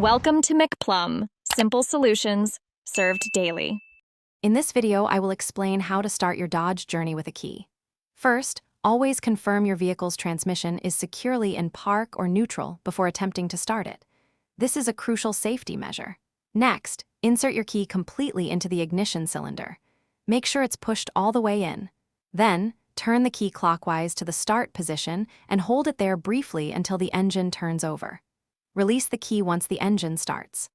Welcome to McPlum, simple solutions served daily. In this video, I will explain how to start your Dodge journey with a key. First, always confirm your vehicle's transmission is securely in park or neutral before attempting to start it. This is a crucial safety measure. Next, insert your key completely into the ignition cylinder. Make sure it's pushed all the way in. Then, turn the key clockwise to the start position and hold it there briefly until the engine turns over. Release the key once the engine starts.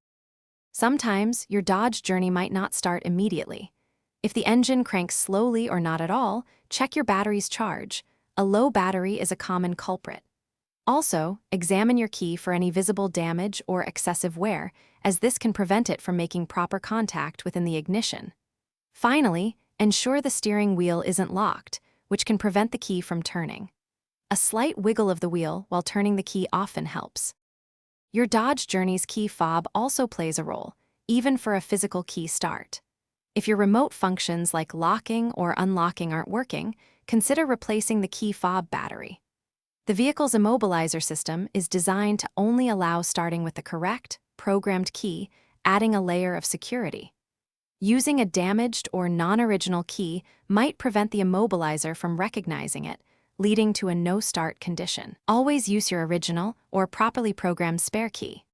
Sometimes, your Dodge journey might not start immediately. If the engine cranks slowly or not at all, check your battery's charge. A low battery is a common culprit. Also, examine your key for any visible damage or excessive wear, as this can prevent it from making proper contact within the ignition. Finally, ensure the steering wheel isn't locked, which can prevent the key from turning. A slight wiggle of the wheel while turning the key often helps. Your Dodge journey's key fob also plays a role, even for a physical key start. If your remote functions like locking or unlocking aren't working, consider replacing the key fob battery. The vehicle's immobilizer system is designed to only allow starting with the correct, programmed key, adding a layer of security. Using a damaged or non-original key might prevent the immobilizer from recognizing it, leading to a no-start condition. Always use your original or properly programmed spare key.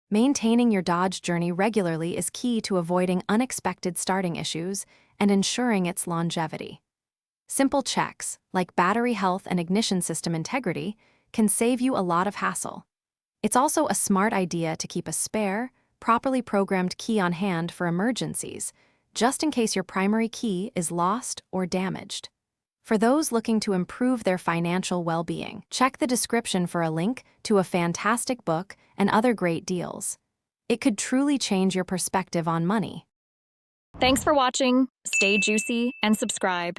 Maintaining your Dodge journey regularly is key to avoiding unexpected starting issues and ensuring its longevity. Simple checks, like battery health and ignition system integrity, can save you a lot of hassle. It's also a smart idea to keep a spare, properly programmed key on hand for emergencies, just in case your primary key is lost or damaged. For those looking to improve their financial well-being, check the description for a link to a fantastic book and other great deals. It could truly change your perspective on money. Thanks for watching. Stay juicy and subscribe.